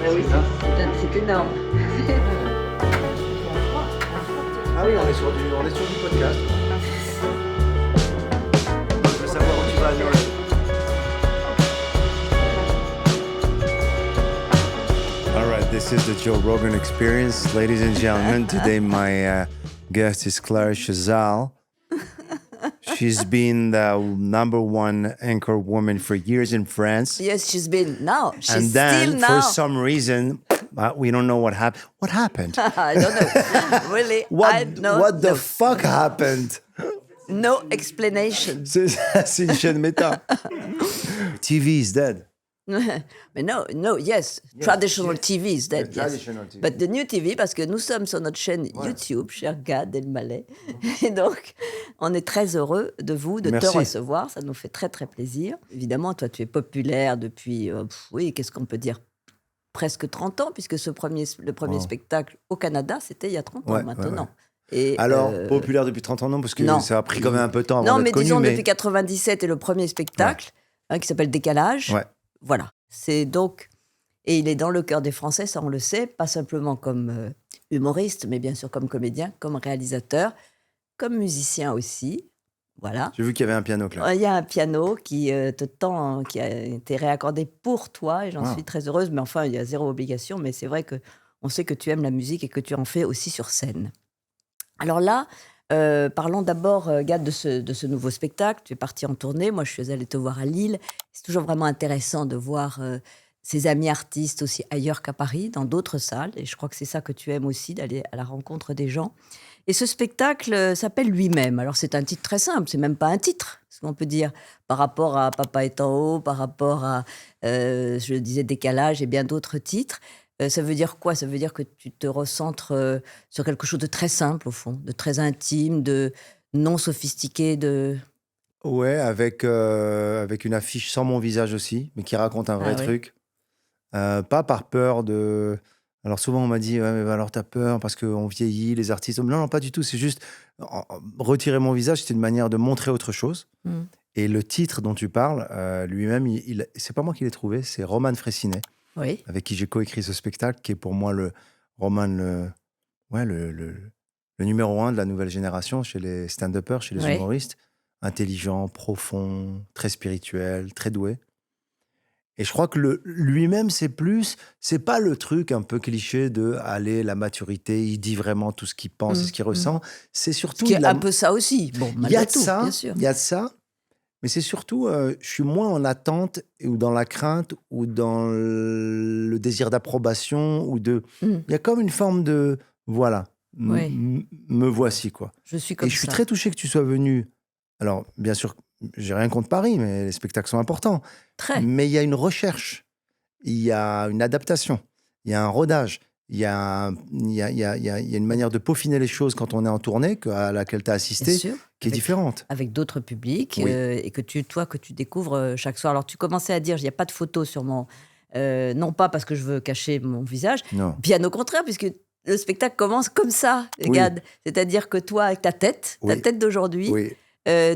Ah oui, Hein c'est énorme. Ah oui, on est sur du podcast. Je veux savoir où tu vas à Noël. All right, this is the Joe Rogan Experience. Ladies and gentlemen, today my guest is Clara Chazal. She's been the number one anchor woman for years in France. Yes, she's been now. She's And then, still now. for some reason, we don't know what happened. What happened? I don't know. Really, I don't What the know. fuck happened? No explanation. C'est une chaîne méta. TV is dead. Mais no, yes, traditional TV is dead, Yeah, yes. traditional TV. But the new TV, parce que nous sommes sur notre chaîne YouTube, cher Gad Elmaleh, et donc on est très heureux de te Merci. recevoir, ça nous fait très très plaisir. Évidemment, toi tu es populaire depuis, oui, qu'est-ce qu'on peut dire, presque 30 ans, puisque le premier spectacle au Canada, c'était il y a 30 ans Ouais, maintenant. Et, Alors, populaire depuis 30 ans, non, parce que non. ça a pris quand même un peu de temps avant non, d'être mais connu. disons depuis 97 et le premier spectacle, qui s'appelle Décalage. Ouais. Voilà. C'est donc. Et il est dans le cœur des Français, ça on le sait, pas simplement comme humoriste, mais bien sûr comme comédien, comme réalisateur, comme musicien aussi. Voilà. J'ai vu qu'il y avait un piano, là. Il y a un piano qui a été réaccordé pour toi et j'en suis très heureuse, mais enfin, il y a zéro obligation, mais c'est vrai qu'on sait que tu aimes la musique et que tu en fais aussi sur scène. Alors là, parlons d'abord, Gad, de ce nouveau spectacle. Tu es parti en tournée. Moi, je suis allée te voir à Lille. C'est toujours vraiment intéressant de voir ses amis artistes aussi ailleurs qu'à Paris, dans d'autres salles. Et je crois que c'est ça que tu aimes aussi, d'aller à la rencontre des gens. Et ce spectacle s'appelle Lui-même. Alors, c'est un titre très simple. C'est même pas un titre, ce qu'on peut dire, par rapport à Papa est en haut, par rapport à, je le disais, Décalage et bien d'autres titres. Ça veut dire quoi? Ça veut dire que tu te recentres sur quelque chose de très simple, au fond, de très intime, de non sophistiqué, de... Ouais, avec une affiche sans mon visage aussi, mais qui raconte un vrai Ah oui. truc. Pas par peur de... Alors souvent on m'a dit, ouais, mais alors t'as peur parce qu'on vieillit, les artistes. Non, non, pas du tout. C'est juste retirer mon visage, c'est une manière de montrer autre chose. Mm. Et le titre dont tu parles, lui-même, c'est pas moi qui l'ai trouvé, c'est Roman Fressinet, Oui. avec qui j'ai coécrit ce spectacle, qui est pour moi le numéro 1 de la nouvelle génération chez les stand-uppers, chez les Oui. humoristes. Intelligent, profond, très spirituel, très doué. Et je crois que lui-même, c'est pas le truc un peu cliché de aller la maturité, il dit vraiment tout ce qu'il pense et ce qu'il ressent. C'est surtout Ce qui est un peu ça aussi. Bon, il y a malgré de tout, ça, bien sûr. il y a de ça, mais c'est surtout, je suis moins en attente ou dans la crainte ou dans le désir d'approbation ou de. Mm. Il y a comme une forme de voilà, Oui. me voici quoi. Je suis comme Et je suis ça. très touché que tu sois venu. Alors, bien sûr, j'ai rien contre Paris, mais les spectacles sont importants. Très. Mais il y a une recherche, il y a une adaptation, il y a un rodage, il y a une manière de peaufiner les choses quand on est en tournée à laquelle tu as Bien assisté, sûr. qui est différente. Avec d'autres publics Oui. et que tu découvres chaque soir. Alors, tu commençais à dire, il n'y a pas de photos sur mon... non pas parce que je veux cacher mon visage, Non. bien au contraire, puisque le spectacle commence comme ça, Oui. Gad. C'est-à-dire que toi, avec ta tête Oui. d'aujourd'hui, Oui.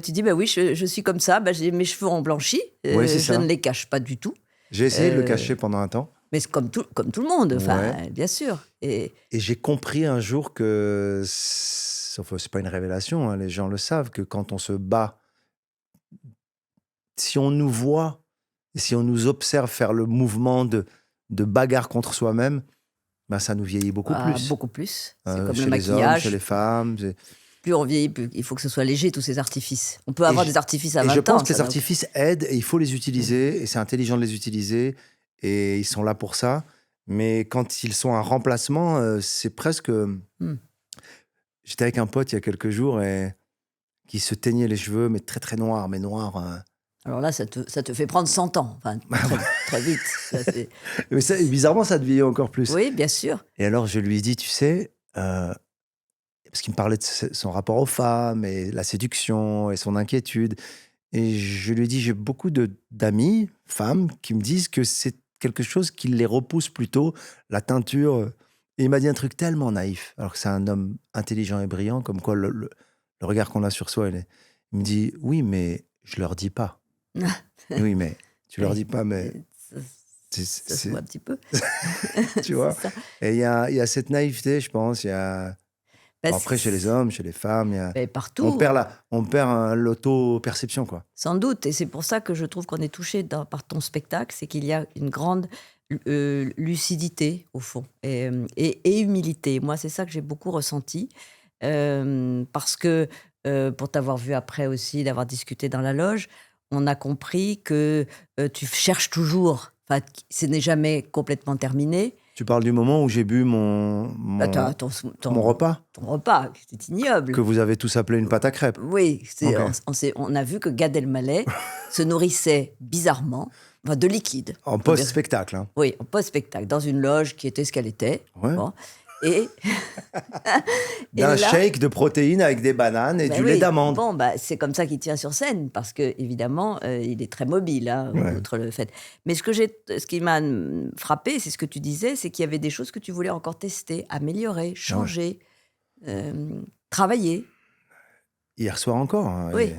tu dis, bah oui, je suis comme ça, bah, j'ai mes cheveux ont blanchi, Oui, c'est je ça. ne les cache pas du tout. J'ai essayé de le cacher pendant un temps. Mais c'est comme tout le monde, enfin, Ouais. bien sûr. Et Et j'ai compris un jour que, c'est pas une révélation, hein, les gens le savent, que quand on se bat, si on nous voit, et si on nous observe faire le mouvement de bagarre contre soi-même, ben ça nous vieillit beaucoup plus. beaucoup plus. C'est comme Chez le les hommes, maquillage. chez les femmes. Plus on vieillit, plus il faut que ce soit léger, tous ces artifices. On peut avoir des artifices à 20 ans. Et je pense que ça les n'a- artifices aident et il faut les utiliser et c'est intelligent de les utiliser et ils sont là pour ça. Mais quand ils sont un remplacement, c'est presque... J'étais avec un pote il y a quelques jours et qui se teignait les cheveux, mais très très noirs, mais noirs. Alors là, ça te fait prendre 100 ans, enfin, très, très vite. Ça, c'est- Mais bizarrement, ça te vieillit encore plus. Oui, bien sûr. Et alors, je lui ai dit, tu sais, parce qu'il me parlait de son rapport aux femmes et la séduction et son inquiétude. Et je lui ai dit, j'ai beaucoup d'amis, femmes, qui me disent que c'est quelque chose qui les repousse plutôt, la teinture. Et il m'a dit un truc tellement naïf, alors que c'est un homme intelligent et brillant, comme quoi le regard qu'on a sur soi, il me dit, oui, mais je leur dis pas. Oui, mais tu leur dis pas, mais... Ça se voit un petit peu. Tu C'est vois? ça. Et il y a cette naïveté, je pense. Il y a... Bah, Bon, après, chez les hommes, chez les femmes, mais partout, on perd l'auto-perception, quoi. sans doute. Et c'est pour ça que je trouve qu'on est touché par ton spectacle, c'est qu'il y a une grande lucidité, au fond, et humilité. Moi, c'est ça que j'ai beaucoup ressenti. Parce que, pour t'avoir vu après aussi, d'avoir discuté dans la loge, on a compris que tu cherches toujours, enfin, ce n'est jamais complètement terminé. Tu parles du moment où j'ai bu Bah, mon repas, ton repas, c'est ignoble. que vous avez tous appelé une pâte à crêpes. Oui, Ok. on a vu que Gad Elmaleh se nourrissait bizarrement, enfin, de liquide. En post-spectacle, hein. Oui, en post-spectacle, dans une loge qui était ce qu'elle était. Ouais. Bon. Et, D'un et là, shake de protéines avec des bananes et ben du oui, lait d'amande. bon, bah, c'est comme ça qu'il tient sur scène, parce que évidemment, il est très mobile, hein, Ouais. outre le fait. Mais ce qui m'a frappé, c'est ce que tu disais, c'est qu'il y avait des choses que tu voulais encore tester, améliorer, changer, travailler. Hier soir encore. Hein, Oui.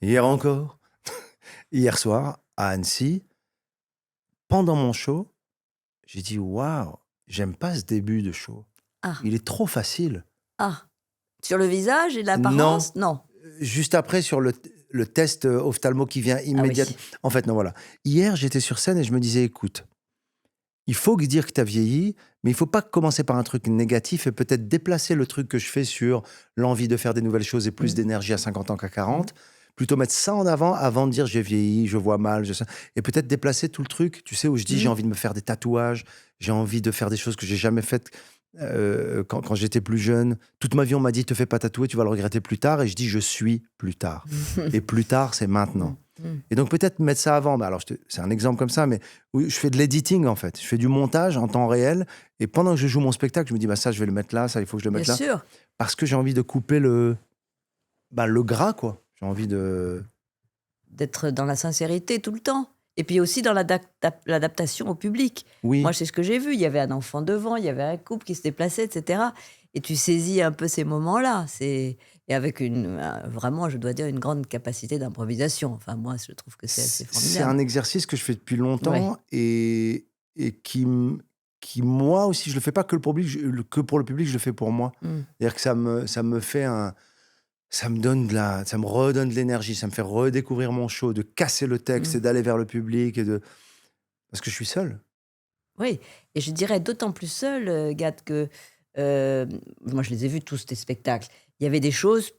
Hier encore. Hier soir, à Annecy, pendant mon show, j'ai dit waouh, j'aime pas ce début de show. Ah, Il est trop facile. ah. Sur le visage et l'apparence? Non. Juste après, sur le test ophtalmo qui vient Ah oui. immédiatement. En fait, non, voilà. Hier, j'étais sur scène et je me disais, écoute, il faut dire que tu as vieilli, mais il faut pas commencer par un truc négatif et peut-être déplacer le truc que je fais sur l'envie de faire des nouvelles choses et plus d'énergie à 50 ans qu'à 40. Plutôt mettre ça en avant de dire j'ai vieilli, je vois mal, et peut-être déplacer tout le truc, tu sais, où je dis j'ai envie de me faire des tatouages, j'ai envie de faire des choses que j'ai jamais faites quand j'étais plus jeune. Toute ma vie, on m'a dit te fais pas tatouer, tu vas le regretter plus tard, et je dis je suis plus tard. Et plus tard, c'est maintenant. Et donc peut-être mettre ça avant. Alors c'est un exemple comme ça, mais où je fais de l'editing en fait. Je fais du montage en temps réel, et pendant que je joue mon spectacle, je me dis bah ça je vais le mettre là, ça il faut que je le mette Bien là, sûr. parce que j'ai envie de couper le gras quoi. J'ai envie de D'être dans la sincérité tout le temps. Et puis aussi dans l'adaptation au public. oui. Moi, c'est ce que j'ai vu. Il y avait un enfant devant, il y avait un couple qui se déplaçait, etc. Et tu saisis un peu ces moments-là. Et avec vraiment, je dois dire, une grande capacité d'improvisation. Enfin, moi, je trouve que c'est assez C'est formidable. un exercice que je fais depuis longtemps et qui, moi aussi, je le fais pas que, que pour le public, je le fais pour moi. C'est-à-dire que ça me fait ça me redonne de l'énergie, ça me fait redécouvrir mon show, de casser le texte et d'aller vers le public parce que je suis seul. Oui, et je dirais d'autant plus seul, Gad, que moi, je les ai vus tous, tes spectacles. Il y avait des choses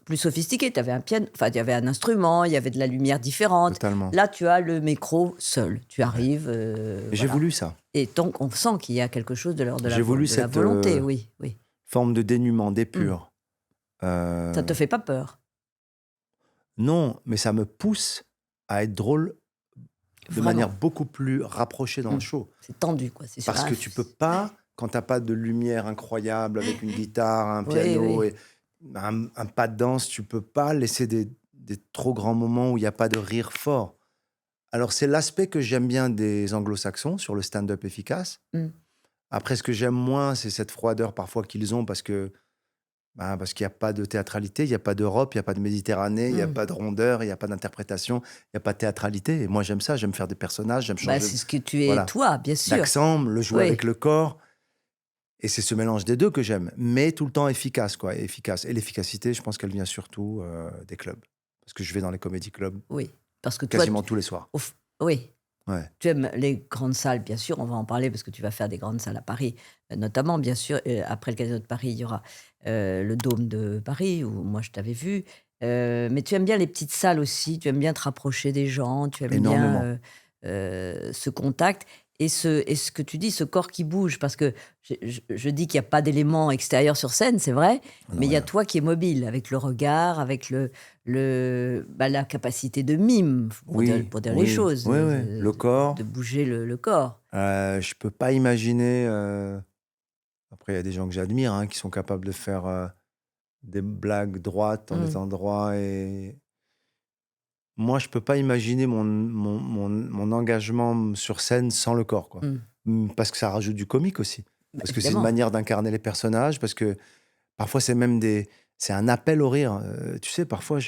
plus sophistiquées. Tu avais un piano, enfin, il y avait un instrument, il y avait de la lumière différente. Totalement. Là, tu as le micro seul. Tu arrives. Et j'ai voilà. voulu ça. Et donc, on sent qu'il y a quelque chose de l'ordre de J'ai voulu la cette volonté, oui, oui. forme de dénuement, d'épure. Ça te fait pas peur? Non, mais ça me pousse à être drôle de Vraiment. manière beaucoup plus rapprochée dans le show. C'est tendu, quoi. C'est sur Parce que tu peux pas, quand t'as pas de lumière incroyable avec une guitare, un Oui, piano oui. et un pas de danse, tu peux pas laisser des trop grands moments où il n'y a pas de rire fort. Alors c'est l'aspect que j'aime bien des anglo-saxons sur le stand-up efficace. Après, ce que j'aime moins, c'est cette froideur parfois qu'ils ont parce qu'il n'y a pas de théâtralité, il n'y a pas d'Europe, il n'y a pas de Méditerranée, il n'y a pas de rondeur, il n'y a pas d'interprétation, il n'y a pas de théâtralité. Et moi, j'aime ça, j'aime faire des personnages, j'aime changer C'est ce que tu es, voilà. toi, bien sûr. l'accent, le jouer Oui. avec le corps. Et c'est ce mélange des deux que j'aime, mais tout le temps efficace, quoi, efficace. Et l'efficacité, je pense qu'elle vient surtout des clubs. Parce que je vais dans les comédie clubs Oui, parce que toi, quasiment tous les soirs. oui, Ouais. tu aimes les grandes salles, bien sûr, on va en parler parce que tu vas faire des grandes salles à Paris, notamment, bien sûr. Après le Casino de Paris, il y aura le Dôme de Paris, où moi je t'avais vu. Mais tu aimes bien les petites salles aussi, tu aimes bien te rapprocher des gens, tu aimes Énormément. bien ce contact. Et ce que tu dis, ce corps qui bouge, parce que je dis qu'il n'y a pas d'éléments extérieurs sur scène, c'est vrai, mais il y a toi qui es mobile, avec le regard, avec la capacité de mime, pour dire les choses. Oui, oui. Le corps. De bouger le corps. Je peux pas imaginer. Après, il y a des gens que j'admire hein, qui sont capables de faire des blagues droites en étant droit. Et moi, je peux pas imaginer mon engagement sur scène sans le corps, quoi. Parce que ça rajoute du comique aussi. Parce que c'est une Évidemment. manière d'incarner les personnages. Parce que parfois, c'est même des c'est un appel au rire. Tu sais, parfois,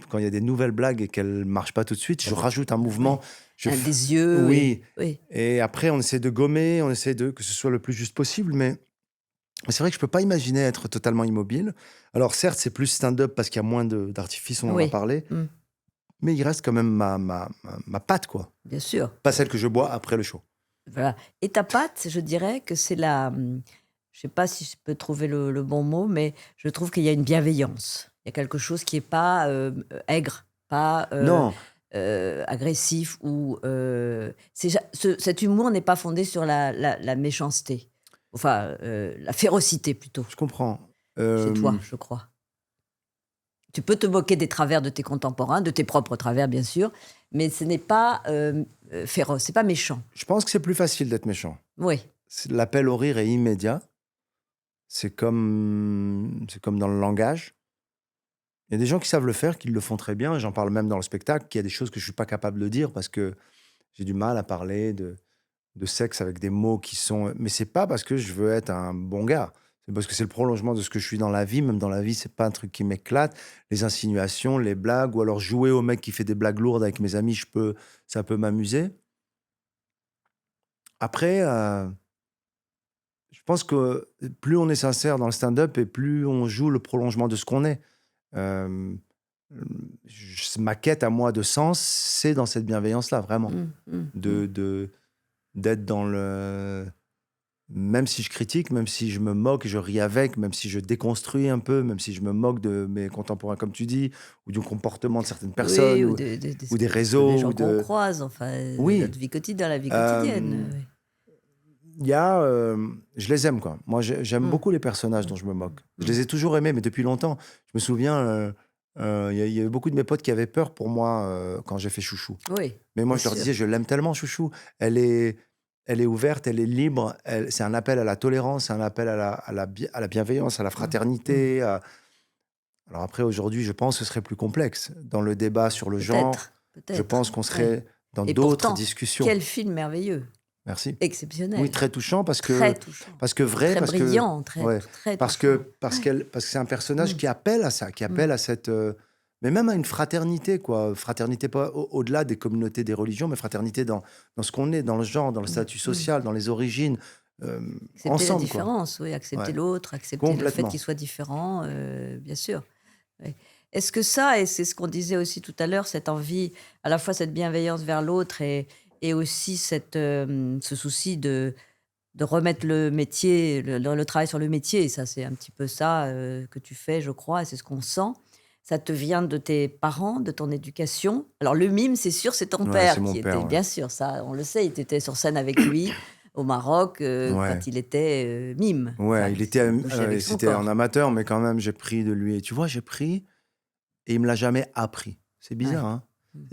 quand il y a des nouvelles blagues et qu'elles marchent pas tout de suite, je rajoute un mouvement. Des yeux. Oui. Oui. Et après, on essaie de gommer, on essaie que ce soit le plus juste possible, mais c'est vrai que je peux pas imaginer être totalement immobile. Alors certes, c'est plus stand-up parce qu'il y a moins d'artifices, on en a Oui. parlé, mais il reste quand même ma patte, quoi. Bien sûr. Pas celle que je bois après le show. Voilà. Et ta patte, je dirais que c'est je sais pas si je peux trouver le bon mot, mais je trouve qu'il y a une bienveillance. Il y a quelque chose qui est pas aigre, pas Non, agressif ou cet humour n'est pas fondé sur la méchanceté, enfin la férocité plutôt. je comprends. Chez toi, je crois. Tu peux te moquer des travers de tes contemporains, de tes propres travers bien sûr, mais ce n'est pas féroce, c'est pas méchant. Je pense que c'est plus facile d'être méchant. Oui. L'appel au rire est immédiat. C'est comme dans le langage. Il y a des gens qui savent le faire, qui le font très bien. J'en parle même dans le spectacle, qu'il y a des choses que je suis pas capable de dire parce que j'ai du mal à parler de sexe avec des mots qui sont. Mais c'est pas parce que je veux être un bon gars. C'est parce que c'est le prolongement de ce que je suis dans la vie. Même dans la vie, c'est pas un truc qui m'éclate. Les insinuations, les blagues, ou alors jouer au mec qui fait des blagues lourdes avec mes amis, ça peut m'amuser. Après, je pense que plus on est sincère dans le stand-up et plus on joue le prolongement de ce qu'on est. Euh, Ma quête à moi de sens, c'est dans cette bienveillance-là, vraiment. D'être dans le. Même si je critique, même si je me moque, je ris avec, même si je déconstruis un peu, même si je me moque de mes contemporains, comme tu dis, ou du comportement de certaines personnes, Oui, ou des réseaux. des gens qu'on croise, enfin, Oui. notre vie quotidienne, la vie quotidienne. Oui. Il y a, je les aime, quoi. Moi, j'aime beaucoup les personnages dont je me moque. Je les ai toujours aimés, mais depuis longtemps. Je me souviens, il y avait beaucoup de mes potes qui avaient peur pour moi quand j'ai fait Chouchou. Oui, Mais moi, bien je leur sûr. disais, je l'aime tellement, Chouchou. Elle est ouverte, elle est libre. C'est un appel à la tolérance, c'est un appel à la bienveillance, à la fraternité. Alors après, aujourd'hui, je pense que ce serait plus complexe. Dans le débat sur le genre, Peut-être. je pense qu'on serait Ouais. dans Et d'autres pourtant, discussions. quel film merveilleux, Merci. exceptionnel. Oui, très touchant parce que Très touchant. vrai, Très parce brillant, que ouais, très parce touchant. que parce que c'est un personnage qui appelle à ça, qui appelle à cette mais même à une fraternité, quoi. Fraternité pas au-delà des communautés, des religions, mais fraternité dans ce qu'on est, dans le genre, dans le statut social, dans les origines, Accepter ensemble, la différence, oui, accepter Ouais. l'autre, accepter le fait Complètement. qu'il soit différent, bien sûr. Oui. Est-ce que ça, et c'est ce qu'on disait aussi tout à l'heure, cette envie, à la fois cette bienveillance vers l'autre et aussi ce souci de remettre le métier, le travail sur le métier, et ça c'est un petit peu ça que tu fais, je crois, et c'est ce qu'on sent. Ça te vient de tes parents, de ton éducation. Alors le mime, c'est sûr, c'est ton Ouais, père c'est mon qui père, était, ouais. bien sûr, ça, on le sait, il était sur scène avec lui au Maroc Ouais. quand il était mime. Ouais, Enfin, il était bougeait avec son c'était corps. en amateur, mais quand même, j'ai pris de lui. Et tu vois, j'ai pris et il me l'a jamais appris. C'est bizarre, Ouais. hein.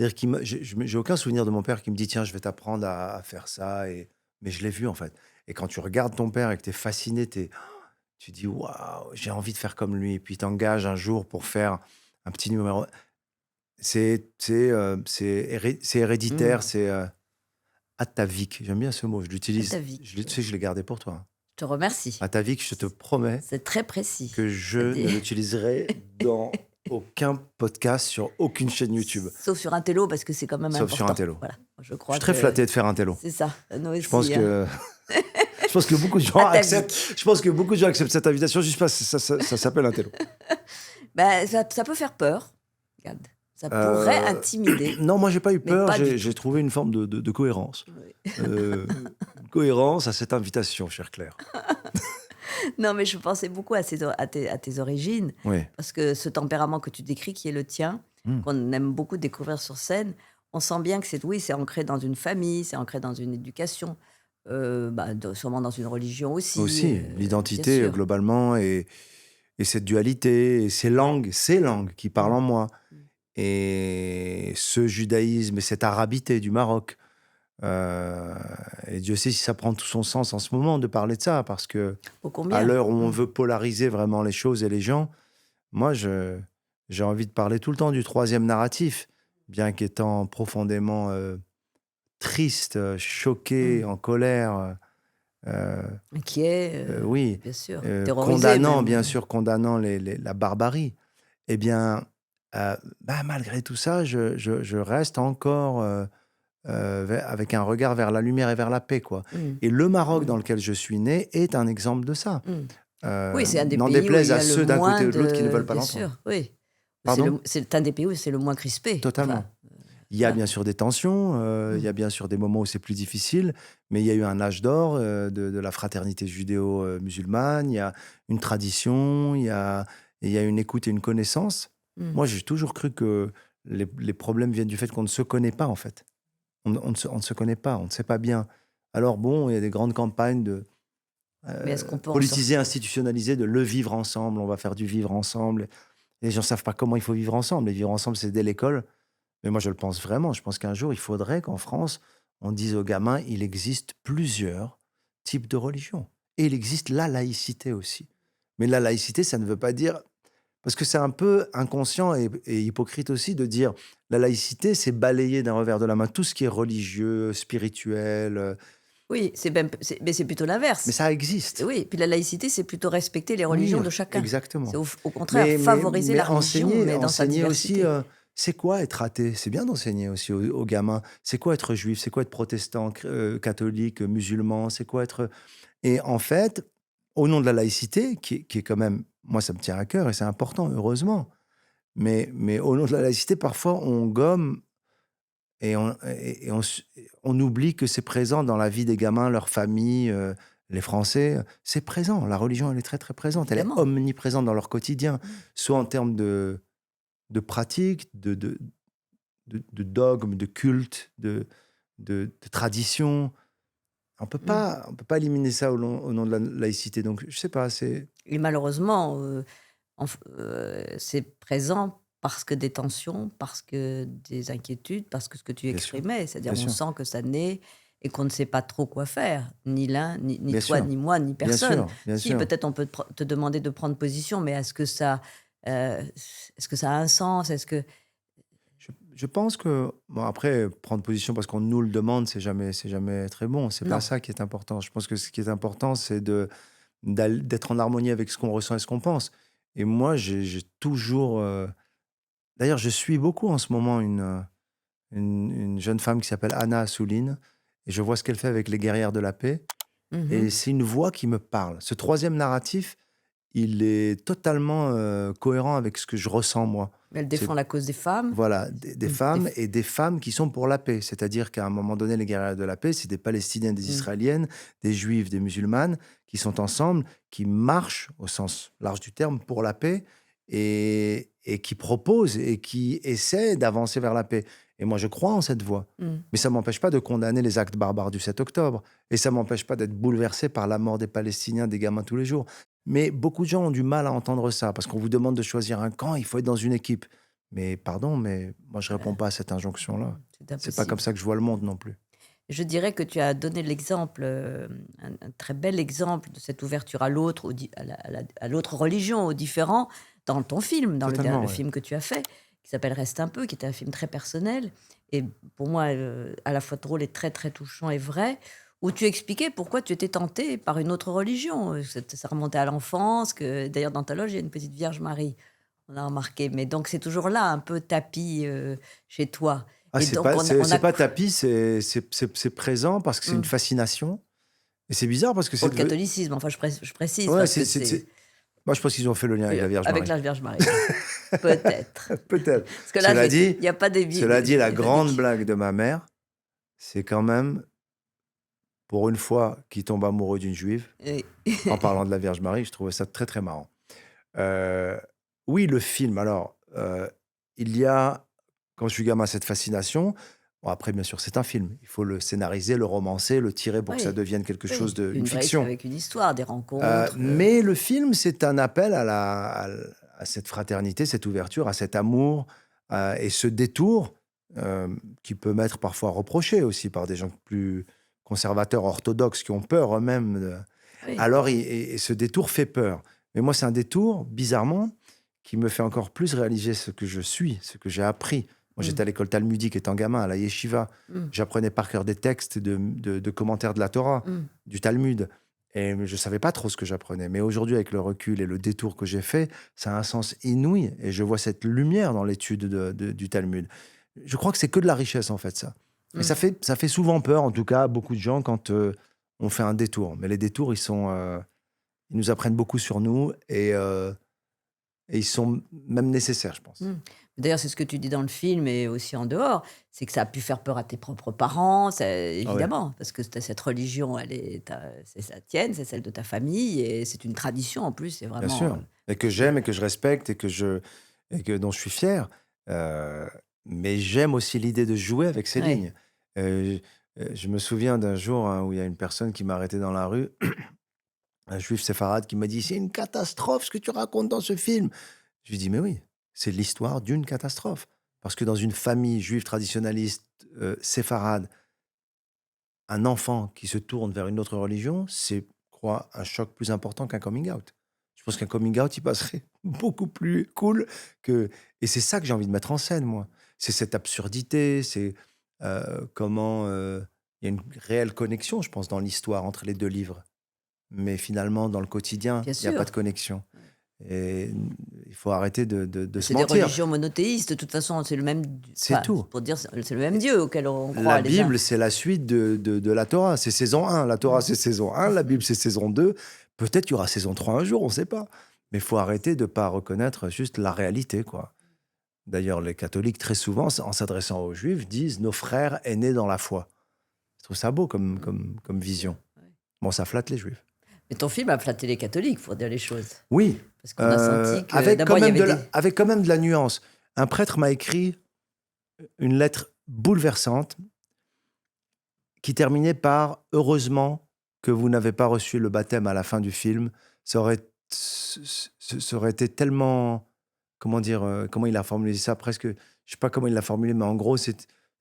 C'est-à-dire j'ai aucun souvenir de mon père qui me dit, tiens, je vais t'apprendre à faire ça. Mais je l'ai vu, en fait. Et quand tu regardes ton père et que tu es fasciné, tu dis, waouh, j'ai envie de faire comme lui. Et puis t'engages un jour pour faire un petit numéro. C'est héréditaire, c'est atavique. J'aime bien ce mot, je l'utilise. Atavique. Tu sais que je l'ai gardé pour toi. Je te remercie. Atavique, je te promets C'est très précis. que je C'est ne des- l'utiliserai dans aucun podcast, sur aucune chaîne YouTube. Sauf sur un télo, parce que c'est quand même Sauf important. sur un télo. Voilà. Je Je crois suis très que flatté de faire un télo. c'est ça. Nous aussi, Je pense hein. que je pense que beaucoup de gens Atavique. acceptent. Je pense que beaucoup de gens acceptent cette invitation juste parce que ça s'appelle un télo. Ben, ça peut faire peur. Regarde. Ça pourrait intimider. Non, moi j'ai pas eu peur. pas du J'ai trouvé une forme de cohérence. Oui. Une cohérence à cette invitation, chère Claire. Non, mais je pensais beaucoup à tes origines, Oui. parce que ce tempérament que tu décris, qui est le tien, qu'on aime beaucoup découvrir sur scène, on sent bien que c'est ancré dans une famille, c'est ancré dans une éducation, sûrement dans une religion aussi. Aussi, l'identité bien sûr. globalement et cette dualité, et ces langues qui parlent en moi. Et ce judaïsme et cette arabité du Maroc. Et Dieu sait si ça prend tout son sens en ce moment de parler de ça, parce que Ô combien. à l'heure où on veut polariser vraiment les choses et les gens, moi j'ai envie de parler tout le temps du troisième narratif, bien qu'étant profondément triste, choqué, en colère. euh, Inquiet, oui, bien sûr. Terrorisé condamnant, bien même. sûr, condamnant la barbarie. Eh bien, malgré tout ça, je reste encore avec un regard vers la lumière et vers la paix, quoi. Mmh. Et le Maroc dans Mmh. lequel je suis né est un exemple de ça. Mmh. Oui, c'est un des N'en pays où il déplaise y à a le ceux d'un moins côté ou de l'autre qui ne de veulent pas bien l'entendre. sûr, oui. Pardon? C'est un des pays où c'est le moins crispé. Totalement. Enfin, Il y a voilà. bien sûr des tensions, il y a Mmh. bien sûr des moments où c'est plus difficile, mais il y a eu un âge d'or de la fraternité judéo-musulmane, il y a une tradition, il y a une écoute et une connaissance. Mmh. Moi, j'ai toujours cru que les problèmes viennent du fait qu'on ne se connaît pas, en fait. On ne se connaît pas, on ne sait pas bien. Alors bon, il y a des grandes campagnes de Mais est-ce qu'on peut en politisées, sortir? institutionnalisées, de le vivre ensemble, on va faire du vivre ensemble. Les gens ne savent pas comment il faut vivre ensemble. Et vivre ensemble, c'est dès l'école. Mais moi, je le pense vraiment. Je pense qu'un jour, il faudrait qu'en France, on dise aux gamins, il existe plusieurs types de religions. Et il existe la laïcité aussi. Mais la laïcité, ça ne veut pas dire... Parce que c'est un peu inconscient et hypocrite aussi de dire la laïcité, c'est balayer d'un revers de la main tout ce qui est religieux, spirituel. Oui, mais c'est plutôt Mais l'inverse. ça existe. Oui, puis la laïcité, c'est plutôt respecter les Oui, religions de chacun. C'est exactement. au contraire favoriser la religion, mais dans sa Enseigner aussi, diversité. c'est quoi être athée? C'est bien d'enseigner aussi aux gamins. C'est quoi être juif? C'est quoi être protestant, catholique, musulman? C'est quoi être... Et en fait, au nom de la laïcité, qui est quand même... Moi, ça me tient à cœur et c'est important, heureusement. Mais au nom de la laïcité, parfois, on gomme et on oublie que c'est présent dans la vie des gamins, leur famille, les Français. C'est présent. La religion, elle est très, très présente. Elle est Évidemment. omniprésente dans leur quotidien, Mmh. soit en termes de pratiques, de dogmes, de cultes, de traditions. Mmh. On peut pas éliminer ça au nom de la laïcité. Donc, je sais pas, c'est... Et malheureusement, c'est présent parce que des tensions, parce que des inquiétudes, parce que ce que tu Bien sûr, exprimais, c'est-à-dire bien on sûr, sent que ça naît et qu'on ne sait pas trop quoi faire, ni l'un, ni bien toi, sûr, ni moi, ni bien personne. sûr, bien Si, sûr. peut-être on peut te demander de prendre position, mais est-ce que ça a un sens? Est-ce que Je pense que, bon, après, prendre position parce qu'on nous le demande, c'est jamais très bon. C'est pas non. ça qui est important. Je pense que ce qui est important, c'est d'être en harmonie avec ce qu'on ressent et ce qu'on pense. Et moi, j'ai toujours. D'ailleurs, je suis beaucoup en ce moment une jeune femme qui s'appelle Anna Assouline. Et je vois ce qu'elle fait avec les guerrières de la paix. Mmh. Et c'est une voix qui me parle. Ce troisième narratif, il est totalement cohérent avec ce que je ressens, moi. Elle C'est défend la cause des femmes. voilà, des Mmh, femmes et des femmes qui sont pour la paix. C'est-à-dire qu'à un moment donné, les guerrières de la paix, c'est des Palestiniennes, des mmh, Israéliennes, des Juifs, des musulmanes, qui sont ensemble, qui marchent, au sens large du terme, pour la paix, et qui proposent et qui essaient d'avancer vers la paix. Et moi, je crois en cette voie. mmh. Mais ça ne m'empêche pas de condamner les actes barbares du 7 octobre. Et ça ne m'empêche pas d'être bouleversé par la mort des Palestiniens, des gamins tous les jours. Mais beaucoup de gens ont du mal à entendre ça, parce qu'on vous demande de choisir un camp, il faut être dans une équipe. Mais pardon, mais moi, je réponds pas à cette injonction-là. C'est C'est pas comme impossible. ça que je vois le monde non plus. Je dirais que tu as donné l'exemple, un très bel exemple de cette ouverture à l'autre, à l'autre religion, aux différents, dans ton film, dans Totalement, le ouais. film que tu as fait, qui s'appelle Reste un peu, qui était un film très personnel, et pour moi, à la fois drôle et très, très touchant et vrai, où tu expliquais pourquoi tu étais tenté par une autre religion. Ça remontait à l'enfance, que d'ailleurs dans ta loge, il y a une petite Vierge Marie, on a remarqué. Mais donc c'est toujours là, un peu tapis chez toi. Ah, Et donc on c'est a pas tapis, c'est présent parce que c'est une Hum. fascination. Et c'est bizarre parce que Pour c'est le devenu... catholicisme, enfin je précise Ouais, parce que c'est moi, je pense qu'ils ont fait le lien avec la Vierge avec Marie. la Vierge Marie. Peut-être. Peut-être. Parce que là, Cela dit, il y a pas cela dit, la il y a pas grande blague de ma mère, c'est quand même, pour une fois, qu'il tombe amoureux d'une juive, oui. en parlant de la Vierge Marie, je trouvais ça très, très marrant. Euh, oui, le film. Alors, il y a, quand je suis gamin, cette fascination. Bon, après, bien sûr, c'est un film. Il faut le scénariser, le romancer, le tirer pour que ça Oui, devienne quelque chose oui, de, une une vraie fiction. avec une histoire, des rencontres, Mais le film, c'est un appel à cette fraternité, cette ouverture, à cet amour et ce détour qui peut m'être parfois reproché aussi par des gens plus conservateurs, orthodoxes, qui ont peur eux-mêmes. oui. Alors, et ce détour fait peur. Mais moi, c'est un détour, bizarrement, qui me fait encore plus réaliser ce que je suis, ce que j'ai appris. Moi, Mmh. j'étais à l'école talmudique étant gamin, à la yeshiva. Mmh. J'apprenais par cœur des textes de commentaires de la Torah, Mmh. du Talmud. Et je ne savais pas trop ce que j'apprenais. Mais aujourd'hui, avec le recul et le détour que j'ai fait, ça a un sens inouï. Et je vois cette lumière dans l'étude du Talmud. Je crois que c'est que de la richesse, en fait, ça. Et Mmh. ça fait souvent peur, en tout cas, à beaucoup de gens, quand on fait un détour. Mais les détours, ils nous apprennent beaucoup sur nous et ils sont même nécessaires, je pense. Mmh. D'ailleurs, c'est ce que tu dis dans le film et aussi en dehors, c'est que ça a pu faire peur à tes propres parents, ça Ah ouais, évidemment, parce que cette religion, elle est c'est la tienne, c'est celle de ta famille et c'est une tradition en plus, c'est bien vraiment, sûr. Et que c'est j'aime et que je respecte dont je suis fier. Euh, mais j'aime aussi l'idée de jouer avec ces ouais. lignes. Euh, je me souviens d'un jour hein, où il y a une personne qui m'a arrêté dans la rue, un juif séfarade qui m'a dit: «C'est une catastrophe ce que tu racontes dans ce film.» Je lui dis: «Mais oui, c'est l'histoire d'une catastrophe.» Parce que dans une famille juive traditionnaliste séfarade, un enfant qui se tourne vers une autre religion, c'est, je crois, un choc plus important qu'un coming out. Je pense qu'un coming out, il passerait beaucoup plus cool que. Et c'est ça que j'ai envie de mettre en scène, moi. C'est cette absurdité, c'est comment il y a une réelle connexion, je pense, dans l'histoire entre les deux livres. Mais finalement, dans le quotidien, Bien il n'y a pas de sûr. connexion. Et il faut arrêter de se C'est des mentir. religions monothéistes, de toute façon, c'est le même, C'est enfin, tout. pour dire, c'est le même Dieu auquel on croit La les uns. Bible, c'est la suite de la Torah. C'est saison 1. La Torah, Mm. c'est saison 1. La Bible, c'est saison 2. Peut-être qu'il y aura saison 3 un jour, on ne sait pas. Mais il faut arrêter de ne pas reconnaître juste la réalité, quoi. D'ailleurs, les catholiques, très souvent, en s'adressant aux juifs, disent: nos frères aînés dans la foi. Je trouve ça beau comme Bien sûr, vision. ouais. Bon, ça flatte les juifs. Mais ton film a flatté les catholiques, pour dire les choses. Oui, Parce qu'on a senti que avec, quand d'abord, il y même avait des. avec quand même de la nuance. Un prêtre m'a écrit une lettre bouleversante qui terminait par: heureusement que vous n'avez pas reçu le baptême à la fin du film. Ça aurait été tellement, comment dire, comment il a formulé ça, presque, je sais pas comment il l'a formulé, mais en gros, ça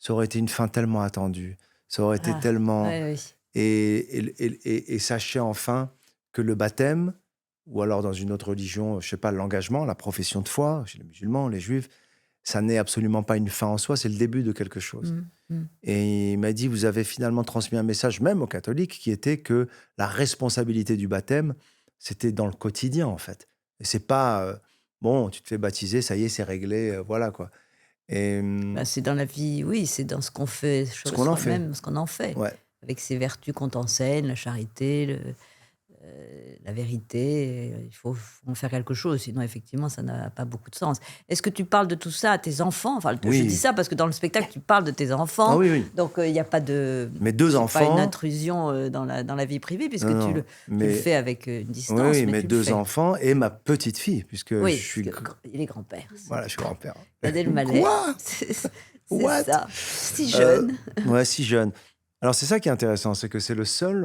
aurait été une fin tellement attendue. Ça aurait été Ah, tellement. ouais, oui. Et sachez enfin que le baptême, ou alors dans une autre religion, je sais pas, l'engagement, la profession de foi, chez les musulmans, les juifs, ça n'est absolument pas une fin en soi, c'est le début de quelque chose. Mm, mm. Et il m'a dit: vous avez finalement transmis un message, même aux catholiques, qui était que la responsabilité du baptême, c'était dans le quotidien, en fait. Et c'est pas, bon, tu te fais baptiser, ça y est, c'est réglé, voilà, quoi. Et Bah, c'est dans la vie, oui, c'est dans ce qu'on fait ce qu'on en fait. soi-même, ce qu'on en fait, Ouais. avec ces vertus qu'on t'enseigne, la charité, la vérité. Il faut en faire quelque chose, sinon effectivement, ça n'a pas beaucoup de sens. Est-ce que tu parles de tout ça à tes enfants? Enfin, je dis Oui. ça parce que dans le spectacle, tu parles de tes Ah enfants, oui, oui. donc il n'y a pas de, Mes deux c'est pas une enfants, intrusion dans la vie privée, non, puisque non, tu le mais fais avec une oui, distance, oui, mais mes tu le deux fais. enfants et ma petite fille, puisque je Oui, suis, il est grand-père. voilà, je suis grand-père. Gad Elmaleh, Quoi? c'est What? ça, si Euh, jeune. ouais, si jeune. Alors c'est ça qui est intéressant, c'est que c'est le seul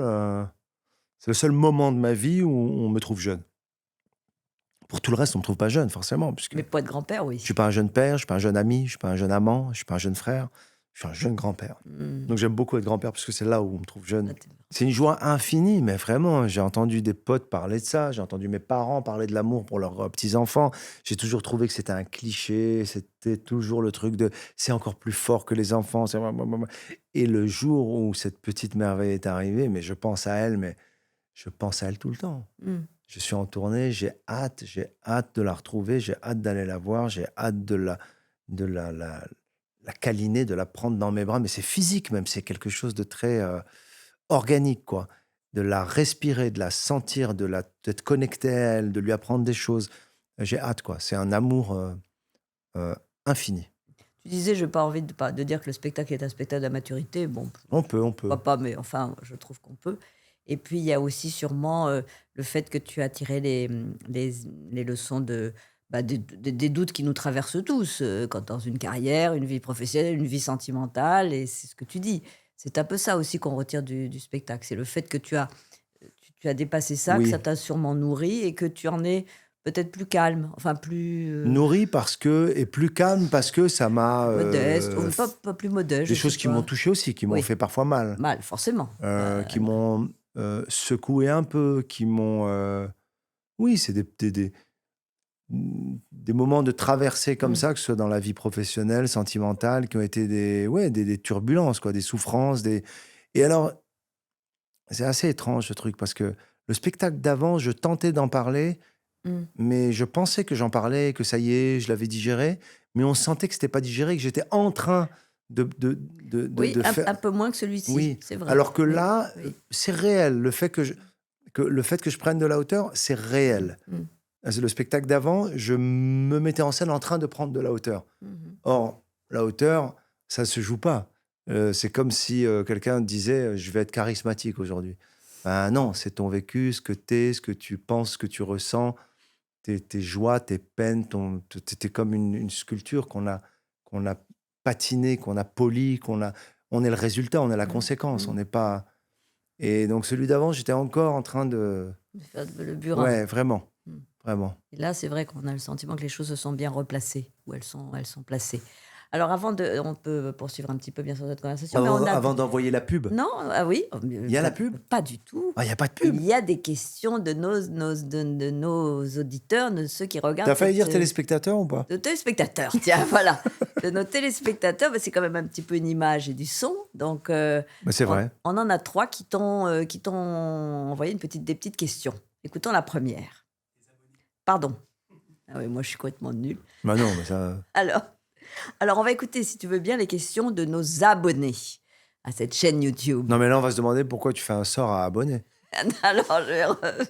moment de ma vie où on me trouve jeune. Pour tout le reste, on me trouve pas jeune, forcément, puisque Mais pour être grand-père, je suis oui. pas un jeune père, je suis pas un jeune ami, je suis pas un jeune amant, je suis pas un jeune frère, je suis un jeune grand-père. Mmh. Donc j'aime beaucoup être grand-père parce que c'est là où on me trouve jeune. Ah, C'est une joie infinie, mais vraiment, j'ai entendu des potes parler de ça, j'ai entendu mes parents parler de l'amour pour leurs petits-enfants. J'ai toujours trouvé que c'était un cliché, c'était toujours le truc de c'est encore plus fort que les enfants. Et le jour où cette petite merveille est arrivée, mais je pense à elle, mais je pense à elle tout le temps. mmh. Je suis en tournée, j'ai hâte de la retrouver, j'ai hâte d'aller la voir, j'ai hâte de la câliner, de la prendre dans mes bras, mais c'est physique même, c'est quelque chose de très organique, quoi. De la respirer, de la sentir, d'être connecté à elle, de lui apprendre des choses. J'ai hâte, quoi. C'est un amour euh, infini. Tu disais, je n'ai pas envie de dire que le spectacle est un spectacle de la maturité. Bon, On peut. pourquoi pas, mais enfin, je trouve qu'on peut. Et puis, il y a aussi sûrement le fait que tu as tiré les leçons des doutes qui nous traversent tous, quand dans une carrière, une vie professionnelle, une vie sentimentale, et c'est ce que tu dis. C'est un peu ça aussi qu'on retire du spectacle. C'est le fait que tu as dépassé ça, que ça Oui. t'a sûrement nourri et que tu en es peut-être plus calme, enfin plus Nourri et plus calme parce que ça m'a modeste, ou pas plus modeste, des je sais choses qui m'ont pas. touché aussi, qui m'ont Oui, fait parfois mal. mal, forcément. Qui m'ont secoué un peu, qui m'ont. Oui, c'est des moments de traversée comme ça, que ce soit dans la vie professionnelle, sentimentale, qui ont été des turbulences, quoi, des souffrances. Et alors, c'est assez étrange ce truc, parce que le spectacle d'avant, je tentais d'en parler, Mm. mais je pensais que j'en parlais, que ça y est, je l'avais digéré, mais on sentait que c'était pas digéré, que j'étais en train Oui, de faire. un peu moins que celui-ci, Oui, c'est vrai. alors que Oui, là, oui. c'est réel. Le fait que je prenne de la hauteur, c'est réel. Mm. Le spectacle d'avant, je me mettais en scène en train de prendre de la hauteur. Mhm. Or, la hauteur, ça se joue pas. C'est comme si quelqu'un disait je vais être charismatique aujourd'hui. Ben non, c'est ton vécu, ce que t'es, ce que tu penses, ce que tu ressens, tes joies, tes peines. T'es comme une sculpture qu'on a patinée, qu'on a polie, on est le résultat, on est la conséquence. On Mm. n'est pas. Et donc celui d'avant, j'étais encore en train de. De faire le burin. Ouais, vraiment, Mm. vraiment. Et là, c'est vrai qu'on a le sentiment que les choses se sont bien replacées, ou elles sont placées. Alors, on peut poursuivre un petit peu, bien sûr, cette conversation, mais on a... Avant d'envoyer la pub. Non, ah oui, Il y a la pub? pas du tout. Ah, il n'y a pas de pub. Il y a des questions de nos auditeurs, de ceux qui regardent. T'as failli dire cette- téléspectateur ou pas? De téléspectateurs, tiens, voilà. De nos téléspectateurs, c'est quand même un petit peu une image et du son. Donc, C'est vrai. on en a 3 qui t'ont envoyé des petites questions. Écoutons la première. Pardon. Ah oui, moi, je suis complètement nulle. Bah non, mais ça. Alors, on va écouter, si tu veux bien, les questions de nos abonnés à cette chaîne YouTube. Non, mais là, on va se demander pourquoi tu fais un sort à abonnés. Alors, je vais re-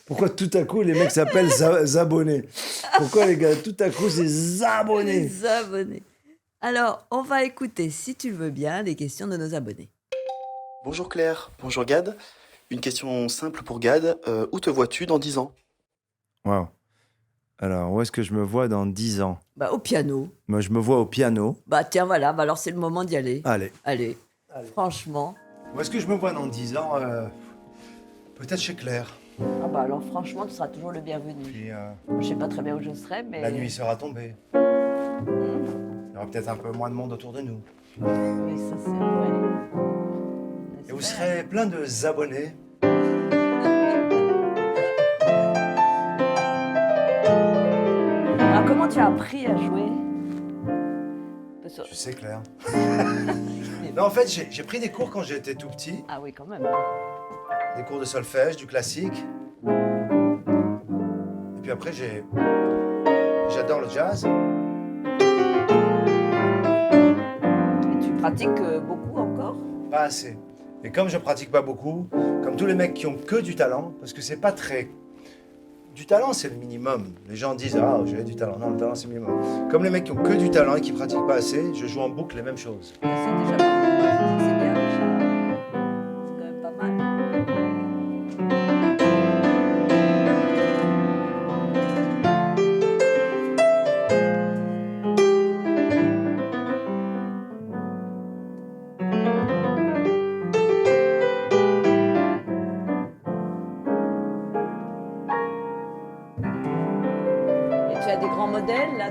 Pourquoi tout à coup les mecs s'appellent Zabonnés? Pourquoi les gars, tout à coup c'est Zabonnés? les abonnés. Alors, on va écouter, si tu veux bien, les questions de nos abonnés. Bonjour Claire, bonjour Gad. Une question simple pour Gad. Où te vois-tu dans 10 ans? Waouh. Alors, où est-ce que je me vois dans 10 ans? Bah, au piano. Moi, je me vois au piano. Bah, tiens, voilà. Bah, alors, c'est le moment d'y aller. Allez. Allez. Franchement. Où est-ce que je me vois dans 10 ans? Peut-être chez Claire. Ah bah, alors, franchement, tu seras toujours le bienvenu. Puis Je sais pas très bien où je serai, mais... la nuit sera tombée. Hmm. Il y aura peut-être un peu moins de monde autour de nous. Oui, ça, c'est vrai. Et vous serez plein de abonnés. Alors, comment tu as appris à jouer? Parce que- Je sais, Claire. Non, en fait, j'ai pris des cours quand j'étais tout petit. Ah oui, quand même. Des cours de solfège, du classique. Et puis après, j'adore le jazz. Et tu pratiques beaucoup encore? Pas assez. Et comme je pratique pas beaucoup, comme tous les mecs qui ont que du talent, parce que c'est pas très... Du talent, c'est le minimum. Les gens disent « Ah, j'ai du talent ». Non, le talent, c'est le minimum. Comme les mecs qui ont que du talent et qui pratiquent pas assez, je joue en boucle les mêmes choses. C'est déjà pas mal. C'est bien déjà. C'est quand même pas mal. Et tu as des grands modèles là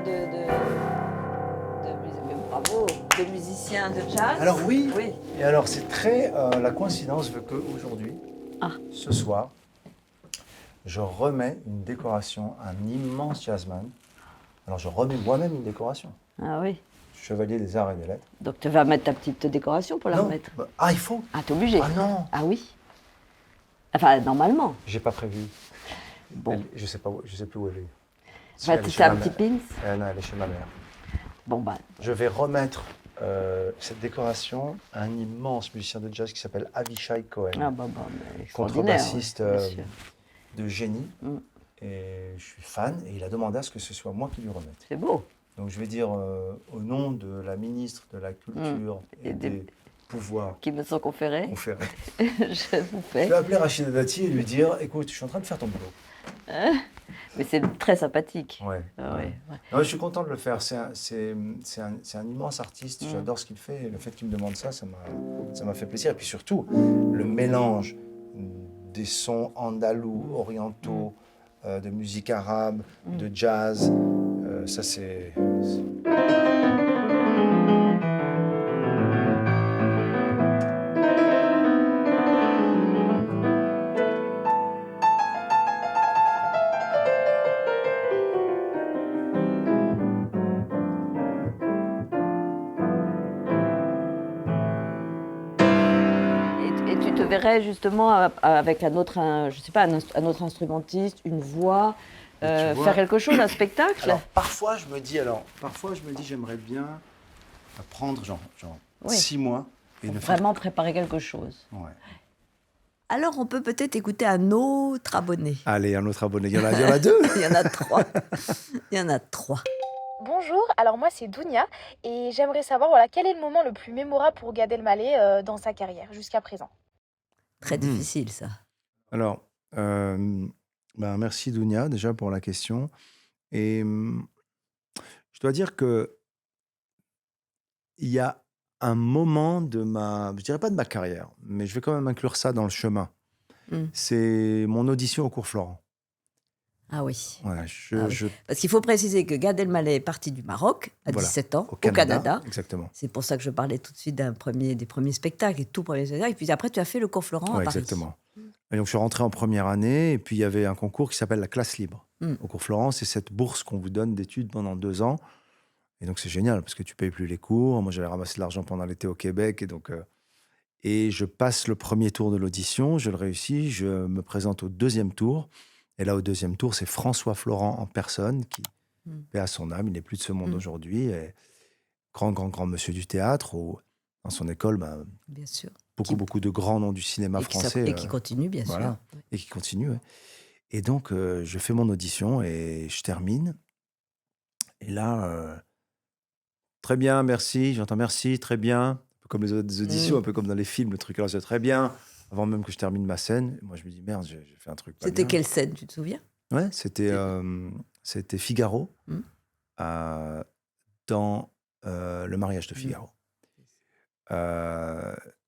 bravo, de musiciens de jazz? Alors oui. Oui. Et alors, c'est très... la coïncidence veut qu'aujourd'hui, ce soir, je remets une décoration à un immense jazzman. Alors, je remets moi-même une décoration. Ah oui. Chevalier des Arts et des Lettres. Donc tu vas mettre ta petite décoration pour la Non. remettre? Ah, il faut? Ah, t'es obligé? Ah non. Ah oui? Enfin, normalement. J'ai pas prévu. Bon. Je sais pas, je sais plus où elle est. Bah, Elle est tu chez t'as ma un petit mère. pins? Non, elle est chez ma mère. Bon, bah, Je vais remettre cette décoration à un immense musicien de jazz qui s'appelle Avishai Cohen, ah, bah, mais extraordinaire. contrebassiste ouais, bien sûr. de génie. Mm. Et je suis fan et il a demandé à ce que ce soit moi qui lui remette. C'est beau. Donc je vais dire au nom de la ministre de la Culture et Et des- des pouvoirs Qui me sont conférés. conférés. Je vous Je fais. vais appeler Rachida Dati et lui dire écoute, je suis en train de faire ton boulot. Mais c'est très sympathique. Ouais. Ah ouais, ouais. Non, je suis content de le faire. C'est un immense artiste. J'adore ce qu'il fait. Et le fait qu'il me demande ça, ça m'a fait plaisir. Et puis surtout, le mélange des sons andalous, orientaux, de musique arabe, de jazz, ça c'est... Et tu te verrais justement avec je sais pas, un autre instrumentiste, une voix, Mais tu faire vois, quelque chose, un spectacle? parfois je me dis, j'aimerais bien prendre genre Oui, 6 mois et pour ne faire vraiment préparer quelque chose. Ouais. Alors, on peut peut-être écouter un autre abonné. Allez, un autre abonné. Il y en a deux. Il y en a 3. Il y en a 3. Bonjour, alors moi c'est Dounia et j'aimerais savoir voilà, quel est le moment le plus mémorable pour Gad Elmaleh dans sa carrière jusqu'à présent. Très Hmm. difficile, ça. Alors, merci Dounia déjà pour la question. Et je dois dire que il y a un moment je dirais pas de ma carrière, mais je vais quand même inclure ça dans le chemin. Hmm. C'est mon audition au cours Florent. Ah oui. Ouais, Ah oui. Parce qu'il faut préciser que Gad Elmaleh est parti du Maroc à Voilà, 17 ans, au au Canada, Canada. exactement. C'est pour ça que je parlais tout de suite des premiers spectacles, et tout premier spectacle. Et puis après, tu as fait le cours Florent à Ouais, Paris. exactement. Et donc, je suis rentré en première année, et puis il y avait un concours qui s'appelle la classe libre. Mm. Au cours Florent, c'est cette bourse qu'on vous donne d'études pendant 2 ans. Et donc, c'est génial, parce que tu payes plus les cours. Moi, j'avais ramassé de l'argent pendant l'été au Québec, et donc... et je passe le premier tour de l'audition, je le réussis, je me présente au deuxième tour. Et là, au deuxième tour, c'est François Florent en personne, qui, paix à son âme, il n'est plus de ce monde Mm. aujourd'hui, et grand monsieur du théâtre. Dans son école, Bien sûr. beaucoup de grands noms du cinéma français. Et qui continue, bien Voilà, sûr. Ouais. et qui continuent. Ouais. Et donc, je fais mon audition et je termine. Et là, très bien, merci, j'entends merci, très bien. Un peu comme les autres auditions, un peu comme dans les films, le truc, alors c'est très bien. Avant même que je termine ma scène, moi je me dis merde, j'ai fait un truc pas C'était bien. quelle scène, tu te souviens? Ouais, c'était Figaro, Mm. dans Le mariage de Figaro.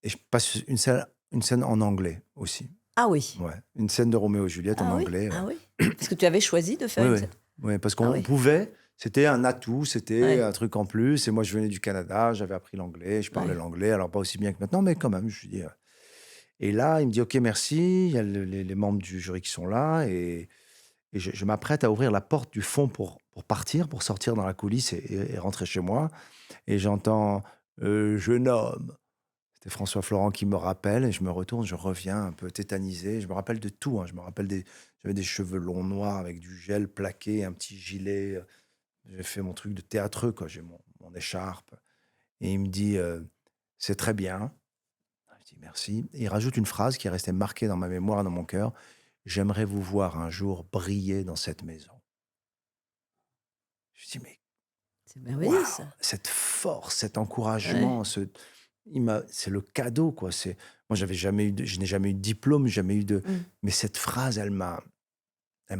Et je passe une scène en anglais aussi. Ah oui. Ouais, une scène de Roméo et Juliette en Ah oui. anglais. Ah oui. Parce que tu avais choisi de faire Oui, une oui. scène. Ouais, parce qu'on oui. pouvait, c'était un atout, c'était Ouais. un truc en plus. Et moi, je venais du Canada, j'avais appris l'anglais, je parlais Ouais. l'anglais, alors pas aussi bien que maintenant, mais quand même, je dis. Et là, il me dit, OK, merci. Il y a les membres du jury qui sont là. Et je m'apprête à ouvrir la porte du fond pour partir, pour sortir dans la coulisse et rentrer chez moi. Et j'entends, jeune homme. C'était François Florent qui me rappelle. Et je me retourne, je reviens un peu tétanisé. Je me rappelle de tout. Je me rappelle j'avais des cheveux longs noirs avec du gel plaqué, un petit gilet. J'ai fait mon truc de théâtreux, quoi. J'ai mon écharpe. Et il me dit, c'est très bien. Je dis merci. Et il rajoute une phrase qui est restée marquée dans ma mémoire, dans mon cœur. J'aimerais vous voir un jour briller dans cette maison. Je dis, mais C'est merveilleux, waouh, ça. cette force, cet encouragement, c'est le cadeau, quoi. Moi, je n'ai jamais eu de diplôme, jamais eu de. Mais cette phrase, elle m'a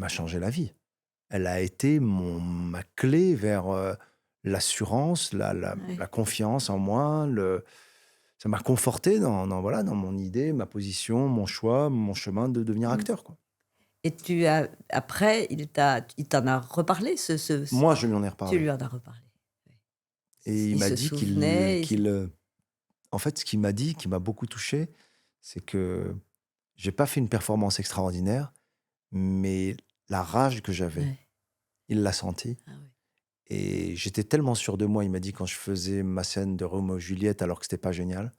changé la vie. Elle a été ma clé vers l'assurance, la confiance en moi. Ça m'a conforté dans mon idée, ma position, mon choix, mon chemin de devenir acteur, quoi. Et après, il t'en a reparlé, Moi, je lui en ai tu reparlé. lui en as reparlé. Et il m'a se dit souvenait. en fait, ce qu'il m'a dit, qui m'a beaucoup touché, c'est que j'ai pas fait une performance extraordinaire, mais la rage que j'avais, Ouais. il l'a senti. Ah oui. Et j'étais tellement sûr de moi, il m'a dit quand je faisais ma scène de Roméo et Juliette, alors que c'était pas génial,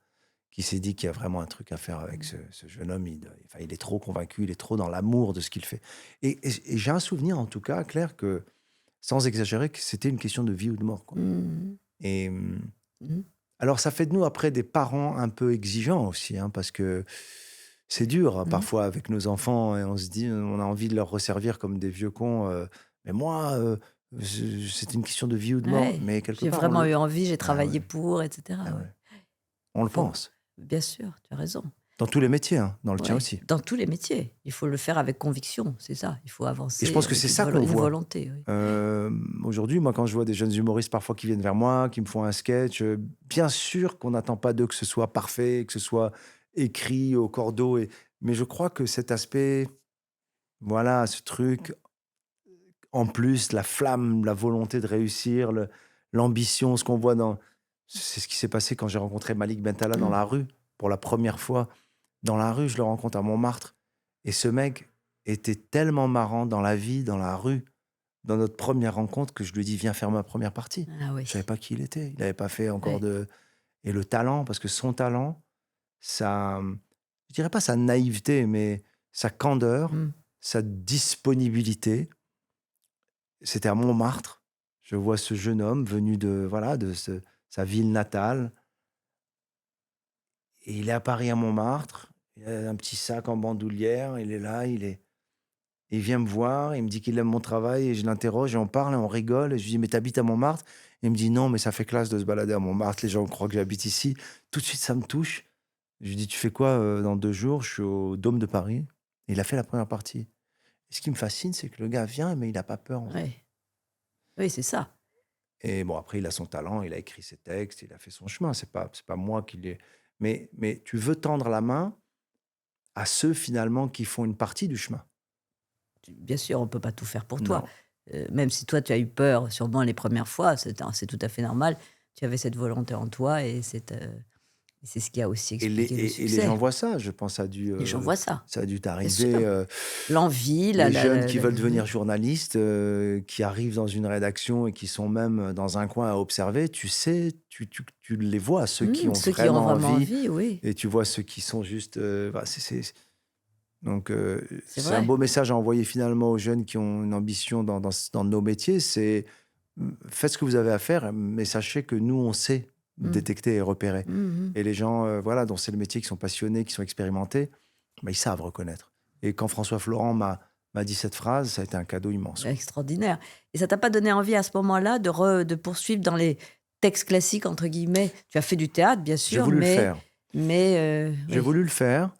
qu'il s'est dit qu'il y a vraiment un truc à faire avec ce jeune homme. Il est trop convaincu, il est trop dans l'amour de ce qu'il fait. Et j'ai un souvenir, en tout cas, Claire, que, sans exagérer, que c'était une question de vie ou de mort, quoi. Mhm. Et Mhm. alors, ça fait de nous, après, des parents un peu exigeants aussi, hein, parce que c'est dur, parfois, avec nos enfants, et on se dit, on a envie de leur resservir comme des vieux cons. Mais moi, c'est une question de vie ou de mort. Ouais. Mais quelque J'ai part, vraiment eu envie, j'ai Ah travaillé ouais. pour, etc. Ah ouais. ouais. On le Faut- pense. Bien sûr, tu as raison. Dans tous les métiers, hein, dans le tien Ouais. aussi. Dans tous les métiers. Il faut le faire avec conviction, c'est ça. Il faut avancer. Et je pense que avec c'est une ça qu'on une voit. volonté. Oui. Aujourd'hui, moi, quand je vois des jeunes humoristes parfois qui viennent vers moi, qui me font un sketch, bien sûr qu'on n'attend pas d'eux que ce soit parfait, que ce soit écrit au cordeau. Mais je crois que cet aspect, voilà, ce truc, en plus, la flamme, la volonté de réussir, l'ambition, ce qu'on voit dans... C'est ce qui s'est passé quand j'ai rencontré Malik Bentala dans la rue, pour la première fois. Dans la rue, je le rencontre à Montmartre. Et ce mec était tellement marrant dans la vie, dans la rue, dans notre première rencontre, que je lui dis, viens faire ma première partie. Ah oui. Je savais pas qui il était. Il n'avait pas fait encore Ouais. de... Et le talent, parce que son talent, ça je dirais pas sa naïveté, mais sa candeur, Mmh. sa disponibilité. C'était à Montmartre. Je vois ce jeune homme venu de sa ville natale. Et il est à Paris, à Montmartre. Il a un petit sac en bandoulière. Il est là, il vient me voir. Il me dit qu'il aime mon travail. Et je l'interroge et on parle et on rigole. Et je lui dis, mais t'habites à Montmartre? Et il me dit, non, mais ça fait classe de se balader à Montmartre. Les gens croient que j'habite ici. Tout de suite, ça me touche. Je lui dis, tu fais quoi dans 2 jours? Je suis au Dôme de Paris. Et il a fait la première partie. Et ce qui me fascine, c'est que le gars vient, mais il n'a pas peur, en fait. Ouais. Oui, c'est ça. Et bon, après, il a son talent, il a écrit ses textes, il a fait son chemin. C'est pas moi qui l'ai. Mais tu veux tendre la main à ceux, finalement, qui font une partie du chemin. Bien sûr, on ne peut pas tout faire pour toi. Non. Même si toi, tu as eu peur, sûrement les premières fois, c'est tout à fait normal. Tu avais cette volonté en toi et c'est ce qui a aussi Et les, expliqué le et, et les gens succès. voient ça, je pense, Les gens voient ça, ça a dû bien sûr. t'arriver. L'envie, Les jeunes qui veulent devenir journalistes, qui arrivent dans une rédaction et qui sont même dans un coin à observer, tu sais, tu les vois, ceux qui ont ceux qui ont vraiment vraiment envie, envie, oui, et tu vois ceux qui sont juste. Voilà, donc, c'est c'est un vrai. beau message à envoyer finalement aux jeunes qui ont une ambition dans nos métiers. C'est faites ce que vous avez à faire, mais sachez que nous, on sait Mm. détecter et repérer. Mhm. Et les gens, voilà, dont c'est le métier, qui sont passionnés, qui sont expérimentés, ils savent reconnaître. Et quand François Florent m'a dit cette phrase, ça a été un cadeau immense. Extraordinaire. Et ça t'a pas donné envie à ce moment-là de poursuivre dans les textes classiques, entre guillemets? Tu as fait du théâtre, bien J'ai sûr, voulu le faire. mais J'ai oui, voulu le faire,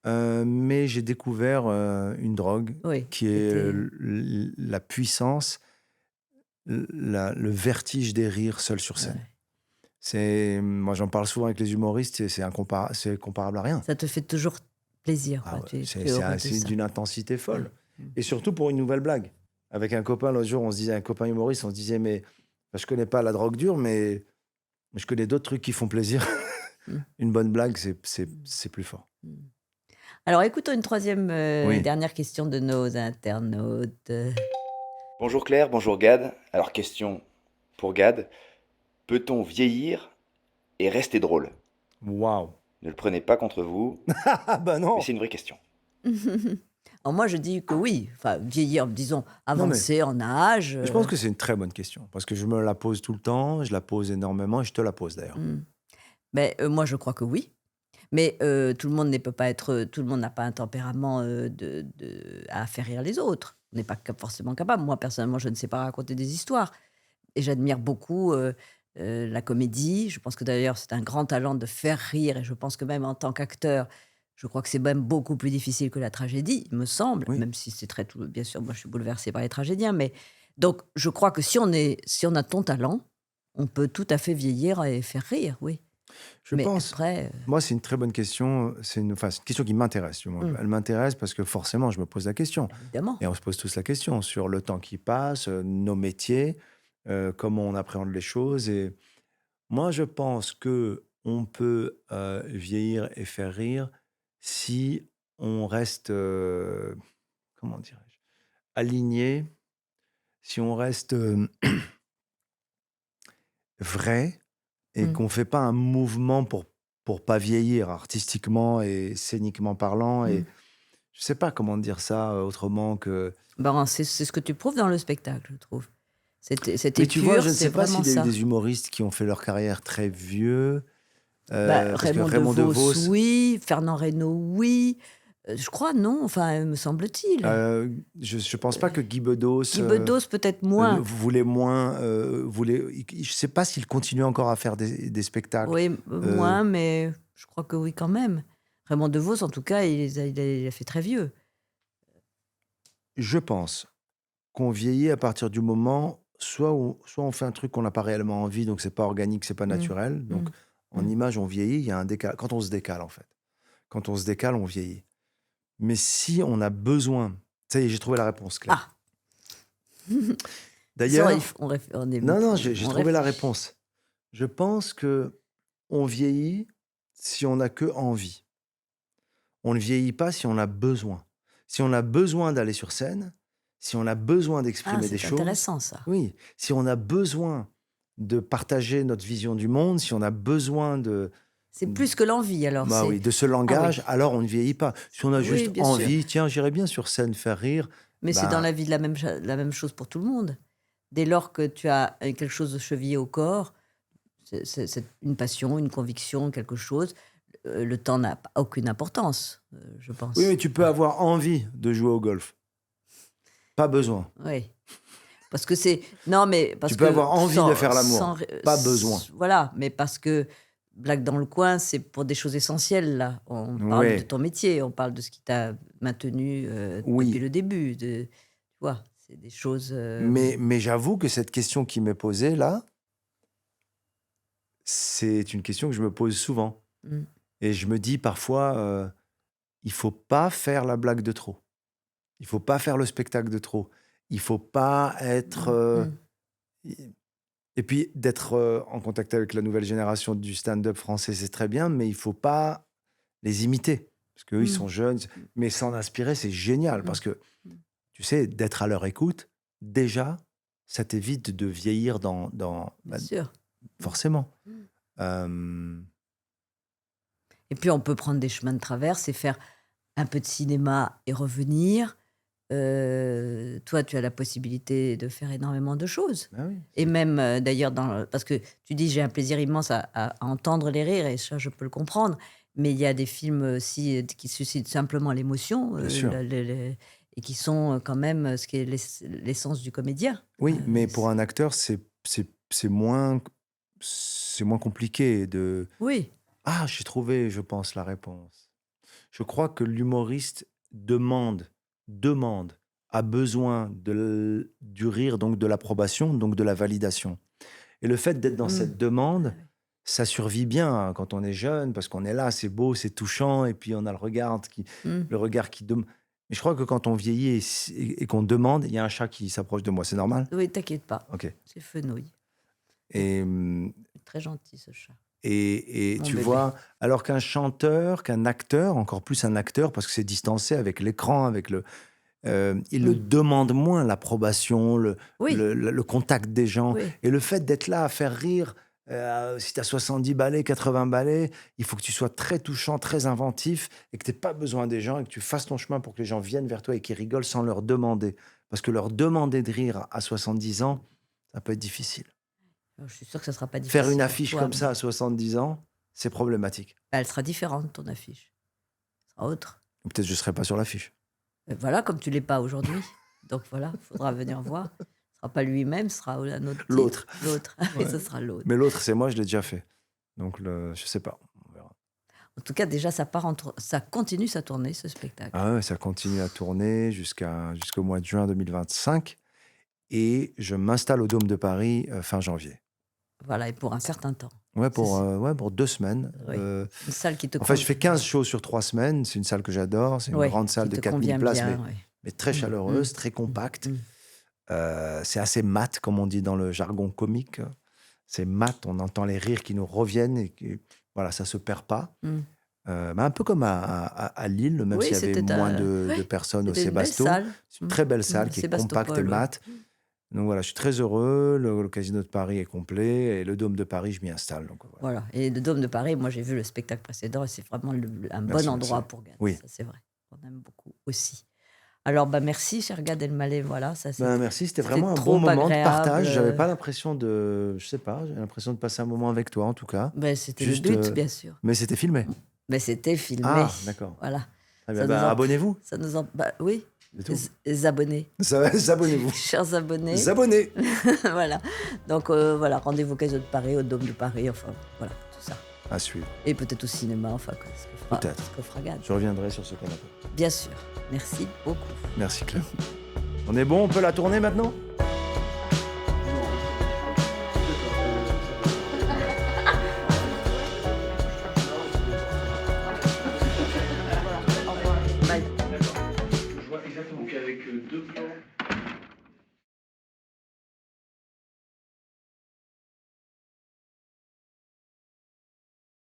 mais j'ai découvert une drogue oui, qui est c'était... la puissance, le vertige des rires seuls sur scène. ouais. Moi, j'en parle souvent avec les humoristes, et c'est comparable à rien. Ça te fait toujours plaisir, Ah quoi. ouais, Tu es c'est heureux de c'est ça. d'une intensité folle. Mm. Et surtout pour une nouvelle blague. Avec un copain, l'autre jour, un copain humoriste, on se disait, mais je connais pas la drogue dure, mais je connais d'autres trucs qui font plaisir. Mm. Une bonne blague, c'est plus fort. Mm. Alors, écoutons une troisième et Oui. dernière question de nos internautes. Bonjour Claire, bonjour Gad. Alors question pour Gad, peut-on vieillir et rester drôle? Waouh. Ne le prenez pas contre vous, Ah bah non. mais c'est une vraie question. Alors moi, je dis que oui. Enfin, vieillir, disons, Non, mais avancer en âge. je pense que c'est une très bonne question, parce que je me la pose tout le temps, je la pose énormément, et je te la pose d'ailleurs. Mais moi, je crois que oui. Mais tout le monde ne peut pas être... Tout le monde n'a pas un tempérament à faire rire les autres. On n'est pas forcément capable. Moi, personnellement, je ne sais pas raconter des histoires. Et j'admire beaucoup la comédie. Je pense que d'ailleurs, c'est un grand talent de faire rire. Et je pense que même en tant qu'acteur, je crois que c'est même beaucoup plus difficile que la tragédie, il me semble. Oui. Même si c'est très... Bien sûr, moi, je suis bouleversée par les tragédiens. Mais donc, je crois que si on a ton talent, on peut tout à fait vieillir et faire rire, oui. Je Mais pense, après... moi, c'est une très bonne question. C'est une question qui m'intéresse, du moins. Elle m'intéresse parce que forcément, je me pose la question. évidemment. Et on se pose tous la question sur le temps qui passe, nos métiers, comment on appréhende les choses. Et moi, je pense que on peut vieillir et faire rire si on reste, comment dirais-je, aligné, si on reste vrai, et Mm. qu'on fait pas un mouvement pour pas vieillir, artistiquement et scéniquement parlant. Et Mm. je sais pas comment dire ça autrement que. Ben, c'est ce que tu prouves dans le spectacle, je trouve. C'était Mais tu vois, pur, je ne c'est sais pas vraiment s'il y a eu ça. des humoristes qui ont fait leur carrière très vieux. Parce que Raymond Raymond DeVos, DeVos, oui. Fernand Reynaud, oui. Je crois, non. Enfin, me semble-t-il. je pense pas que Guy Bedos Guy Bedos, peut-être moins. voulait moins. Je sais pas s'il continue encore à faire des spectacles. Oui, Euh, moins, mais je crois que oui, quand même. Raymond DeVos, en tout cas, il a fait très vieux. Je pense qu'on vieillit à partir du moment, soit on fait un truc qu'on n'a pas réellement envie, donc c'est pas organique, c'est pas Mm. naturel. Donc en Mm. image, on vieillit, il y a un décalage. Quand on se décale, en fait. Quand on se décale, on vieillit. Mais si on a besoin. Ça y est, j'ai trouvé la réponse, Claire. Ah, D'ailleurs. on est Non, beaucoup- j'ai on trouvé la réfléchit. réponse. Je pense que on vieillit si on n'a que envie. On ne vieillit pas si on a besoin. Si on a besoin d'aller sur scène, si on a besoin Ah, d'exprimer des c'est choses, intéressant, ça. oui. Si on a besoin de partager notre vision du monde, si on a besoin de... C'est plus que l'envie, alors. Bah oui, de ce langage, oui. alors on ne vieillit pas. Si on a Oui, juste bien sûr. envie, tiens, j'irais bien sur scène faire rire, Mais c'est dans bah la vie la même chose pour tout le monde. Dès lors que tu as quelque chose de chevillé au corps, c'est une passion, une conviction, quelque chose, le temps n'a aucune importance, je pense. oui, mais tu peux avoir envie de jouer au golf. Pas besoin. Oui. Parce que c'est... Non, mais parce Tu peux que avoir envie de faire l'amour, sans- pas besoin. Voilà, mais parce que Blague dans le coin, c'est pour des choses essentielles, là. On parle de Ouais. ton métier, on parle de ce qui t'a maintenu depuis Oui. le début. Tu vois, c'est des choses... Mais j'avoue que cette question qui m'est posée là, c'est une question que je me pose souvent. mm, Et je me dis parfois, il faut pas faire la blague de trop. Il faut pas faire le spectacle de trop. Il faut pas être... mm. Et puis d'être en contact avec la nouvelle génération du stand-up français, c'est très bien, mais il faut pas les imiter. Parce qu'eux, ils sont jeunes. Mais s'en inspirer, c'est génial. Parce que, tu sais, d'être à leur écoute, déjà, ça t'évite de vieillir dans Bien bah, sûr. forcément. Euh, Et puis, on peut prendre des chemins de traverse et faire un peu de cinéma et revenir. Toi, tu as la possibilité de faire énormément de choses. bah oui. Et même, d'ailleurs, parce que tu dis, j'ai un plaisir immense à entendre les rires, et ça, je peux le comprendre. Mais il y a des films aussi qui suscitent simplement l'émotion, Bien sûr. et qui sont quand même ce qui est l'essence du comédien. Oui, mais c'est- pour un acteur, c'est moins compliqué de... Oui, Ah, j'ai trouvé, je pense, la réponse. Je crois que l'humoriste demande, a besoin du rire, donc de l'approbation, donc de la validation. Et le fait d'être dans cette demande, ça survit bien hein, quand on est jeune, parce qu'on est là, c'est beau, c'est touchant, et puis on a le regard qui demande. Mais je crois que quand on vieillit et qu'on demande, il y a un chat qui s'approche de moi, c'est normal? oui, t'inquiète pas. Ok. C'est Fenouil. Et, Très gentil, ce chat. et Mon tu bébé. vois, alors qu'un chanteur, qu'un acteur, encore plus un acteur, parce que c'est distancé avec l'écran, avec il le demande moins, l'approbation, Oui. le contact des gens. Oui. Et le fait d'être là à faire rire, si tu as 70 ballets, 80 ballets, il faut que tu sois très touchant, très inventif, et que tu n'aies pas besoin des gens, et que tu fasses ton chemin pour que les gens viennent vers toi et qu'ils rigolent sans leur demander. Parce que leur demander de rire à 70 ans, ça peut être difficile. Je suis sûre que ça ne sera pas difficile. Faire une pour affiche toi, comme mais ça à 70 ans, c'est problématique. elle sera différente, ton affiche. Elle sera autre. Ou peut-être je ne serai pas sur l'affiche. Voilà, comme tu l'es pas aujourd'hui. Donc voilà, il faudra venir voir. Ce sera pas lui-même, ce sera un autre type. L'autre. L'autre. Et ce sera l'autre. Mais l'autre, c'est moi, je l'ai déjà fait. Donc, je sais pas. On verra. En tout cas, déjà, ça continue sa tournée, ce spectacle. Ah ouais, ça continue à tourner jusqu'au mois de juin 2025. Et je m'installe au Dôme de Paris fin janvier. Voilà, et pour un certain temps. Ouais, pour 2 semaines. Oui. Une salle qui te En fait, je fais 15 shows sur 3 semaines. C'est une salle que j'adore. C'est une Ouais, grande salle qui de te 4000 convient places, bien, mais, ouais. mais très chaleureuse, très compacte. C'est assez mat, comme on dit dans le jargon comique. C'est mat, on entend les rires qui nous reviennent et voilà, ça se perd pas. Mais un peu comme à Lille, même Oui, s'il y avait c'était moins de personnes au C'était une belle Sébasto. salle. C'est une très belle salle qui est compacte et Sébastopol, ouais. mat. Donc voilà, je suis très heureux. Le Casino de Paris est complet et le Dôme de Paris, je m'y installe. Donc voilà. Voilà. Et le Dôme de Paris, moi j'ai vu le spectacle précédent et c'est vraiment un Merci, bon endroit merci. pour Gad. Oui. Ça, c'est vrai. On aime beaucoup aussi. Alors, merci, cher Gad Elmaleh. Voilà, ça c'est. Merci, c'était c'était vraiment un trop bon moment de agréable. partage. J'avais pas l'impression de, je sais pas, j'ai l'impression de passer un moment avec toi en tout cas. C'était Juste, le but, bien sûr. Mais c'était filmé. Mais c'était filmé. Ah, d'accord. Voilà. Très Ça bien. nous en- Abonnez-vous. Ça nous en. Oui, C'est tout. les abonnés. Abonnez-vous. Chers abonnés. Abonnez. Voilà. Donc, voilà, rendez-vous au Casino de Paris, au Dôme de Paris, enfin, voilà, tout ça. À suivre. Et peut-être au cinéma, enfin, quoi, Peut-être. ce que fera Gad. Je reviendrai sur ce canapé. Bien sûr. Merci beaucoup. Merci Claire. On est bon, on peut la tourner maintenant? Bye. Je vois exactement qu'avec 2 plans.